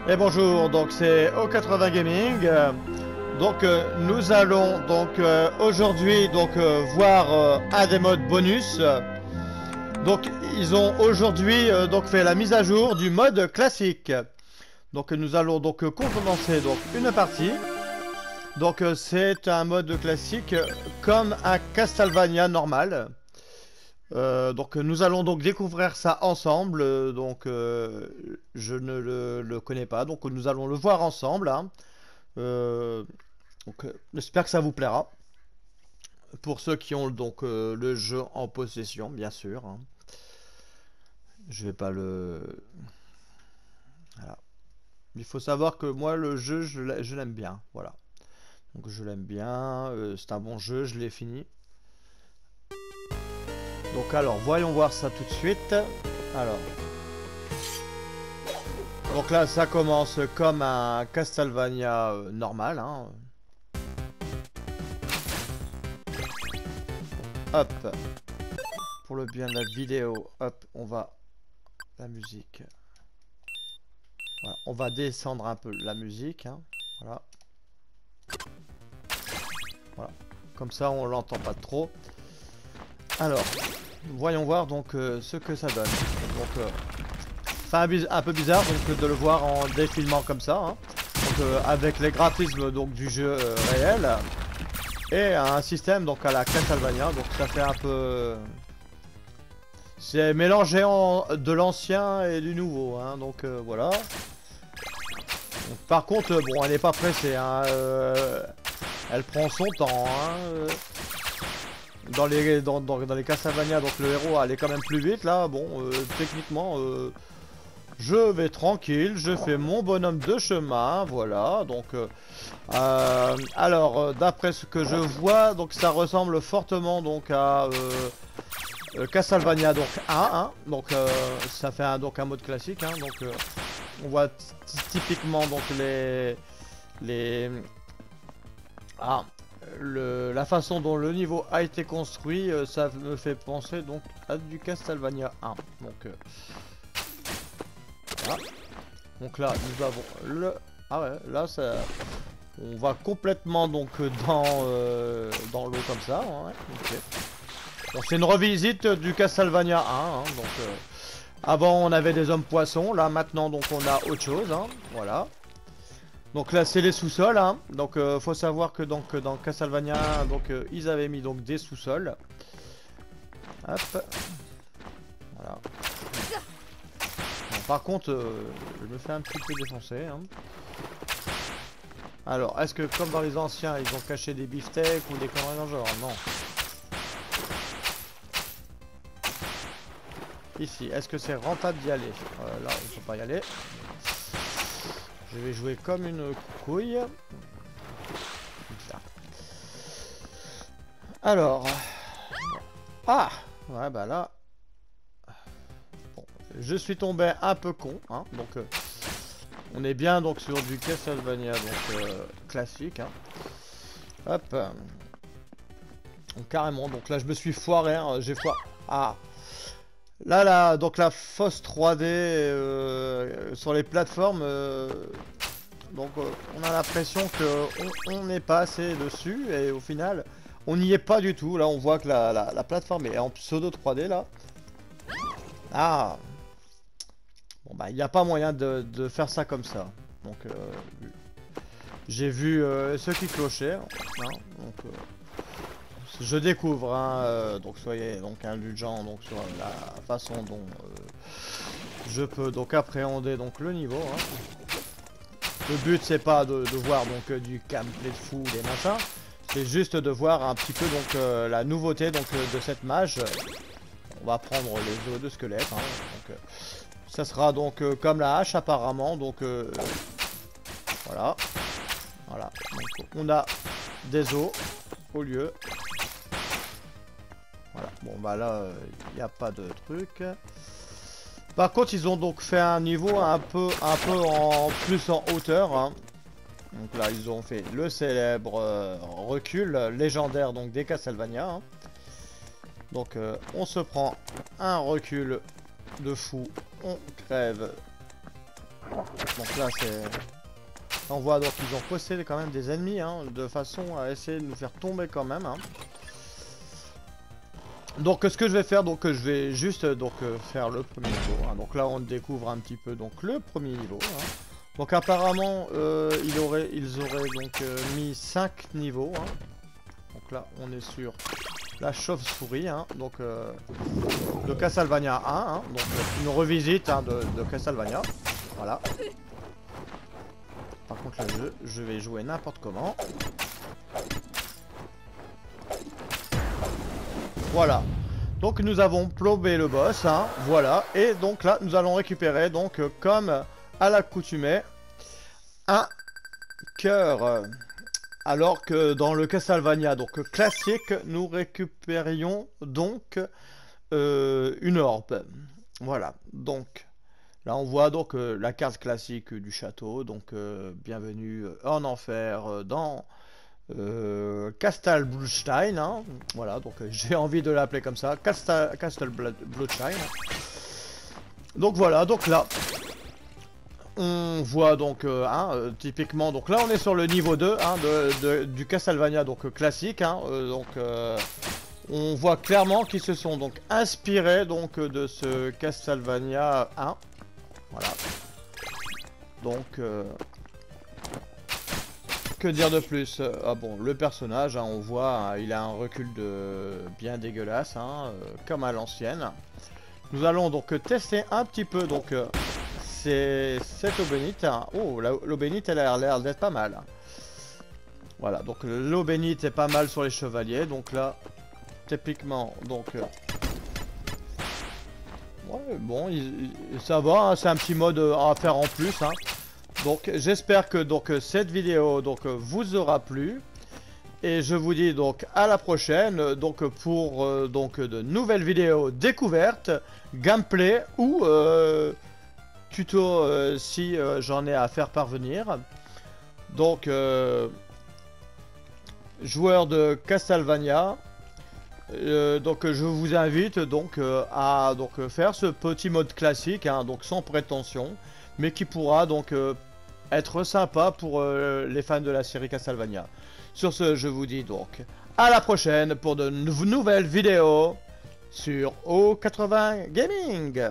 Et bonjour, donc c'est O80 Gaming. Nous allons aujourd'hui voir un des modes bonus. Donc ils ont aujourd'hui fait la mise à jour du mode classique. Donc nous allons commencer une partie. C'est un mode classique comme un Castlevania normal. Nous allons découvrir ça ensemble. Je ne le connais pas, donc nous allons le voir ensemble. Hein. J'espère que ça vous plaira. Pour ceux qui ont le jeu en possession, bien sûr. Hein. Je vais pas le. Voilà. Il faut savoir que moi le jeu je l'aime bien. Voilà. Donc je l'aime bien. C'est un bon jeu, je l'ai fini. Donc alors, voyons voir ça tout de suite. Alors. Donc là, ça commence comme un Castlevania normal. Hein. Hop. Pour le bien de la vidéo, hop, on va... La musique. Voilà, on va descendre un peu la musique. Hein. Voilà. Voilà. Comme ça, on l'entend pas trop. Alors, voyons voir ce que ça donne. C'est un peu bizarre de le voir en défilement comme ça. Hein. Avec les graphismes du jeu réel. Et un système à la Castlevania. Donc ça fait un peu... C'est mélangé de l'ancien et du nouveau. Hein. Voilà. Donc, par contre, bon, elle n'est pas pressée. Hein. Elle prend son temps. Hein. Dans les Castlevania, le héros allait quand même plus vite. Là, bon, techniquement, je vais tranquille. Je fais mon bonhomme de chemin. Voilà. Alors, d'après ce que je vois, ça ressemble fortement à Castlevania 1. Hein. Ça fait un mode classique. Hein. On voit typiquement la façon dont le niveau a été construit, ça me fait penser à du Castlevania 1. Voilà. Donc là, nous avons le... Ah ouais, là, ça... On va complètement dans l'eau comme ça. Ouais. Okay. Donc c'est une revisite du Castlevania 1. Hein. Avant, on avait des hommes poissons. Là, maintenant, on a autre chose. Hein. Voilà. Donc là c'est les sous-sols, hein. Faut savoir que dans Castlevania 1, ils avaient mis des sous-sols. Hop. Voilà. Bon, par contre, je me fais un petit peu défoncer. Hein. Alors, est-ce que comme dans les anciens, ils ont caché des beefsteaks ou des conneries dans le genre? Non. Ici, est-ce que c'est rentable d'y aller? Là, il faut pas y aller. Je vais jouer comme une couille. Alors. Ah! Ouais, bah là. Bon, je suis tombé un peu con. Hein, on est bien sur du Castlevania classique. Hein. Hop. Carrément. Donc là, je me suis foiré. Hein, j'ai foiré. Ah! Là, la fausse 3D sur les plateformes, on a l'impression qu'on n'est pas assez dessus et au final, on n'y est pas du tout. Là, on voit que la plateforme est en pseudo 3D là. Ah, bon bah, il n'y a pas moyen de faire ça comme ça. J'ai vu ceux qui clochaient. Hein, je découvre, hein, soyez indulgents sur la façon dont je peux appréhender le niveau. Hein. Le but c'est pas de voir du gameplay de fou, des machins, c'est juste de voir un petit peu la nouveauté de cette mage. On va prendre les os de squelette. Hein. Ça sera comme la hache apparemment. Voilà. Voilà. On a des os au lieu. Voilà, bon bah là, il n'y a pas de truc. Par contre, ils ont fait un niveau un peu en plus en hauteur. Hein. Donc là, ils ont fait le célèbre recul légendaire des Castlevania. Hein. On se prend un recul de fou, on crève Donc là c'est... On voit donc qu'ils ont possédé quand même des ennemis, hein, de façon à essayer de nous faire tomber quand même. Hein. Donc ce que je vais faire, donc je vais juste faire le premier niveau. Hein. Donc là on découvre un petit peu donc le premier niveau. Hein. Donc apparemment ils auraient donc mis 5 niveaux. Hein. Donc là on est sur la chauve-souris. Hein. Donc de Castlevania 1. Hein. Donc une revisite hein, de Castlevania. Voilà. Par contre là je vais jouer n'importe comment. Voilà. Donc nous avons plombé le boss, hein, voilà. Et donc là nous allons récupérer donc comme à l'accoutumée un cœur. Alors que dans le Castlevania donc classique nous récupérions donc une orbe. Voilà. Donc là on voit donc la carte classique du château. Donc bienvenue en enfer dans Castle Bluestein, hein. Voilà, donc j'ai envie de l'appeler comme ça, Castle Bluestein. Donc voilà, donc là, on voit donc, typiquement, donc là on est sur le niveau 2 hein, du Castlevania donc classique, hein, on voit clairement qu'ils se sont donc inspirés donc de ce Castlevania 1, voilà. Donc que dire de plus? Ah bon, le personnage, hein, on voit, hein, il a un recul de bien dégueulasse, hein, comme à l'ancienne. Nous allons donc tester un petit peu donc cette eau bénite. Hein. Oh, l'eau bénite, elle a l'air d'être pas mal. Voilà, donc l'eau bénite est pas mal sur les chevaliers. Donc là, typiquement, donc ouais, bon, ça va, hein, c'est un petit mode à faire en plus. Hein. Donc j'espère que donc cette vidéo donc vous aura plu et je vous dis donc à la prochaine donc pour donc de nouvelles vidéos découvertes, gameplay ou tuto si j'en ai à faire parvenir. Donc joueurs de Castlevania, donc je vous invite donc à donc faire ce petit mode classique, hein, donc sans prétention, mais qui pourra donc être sympa pour les fans de la série Castlevania. Sur ce, je vous dis donc à la prochaine pour de nouvelles vidéos sur O80 Gaming.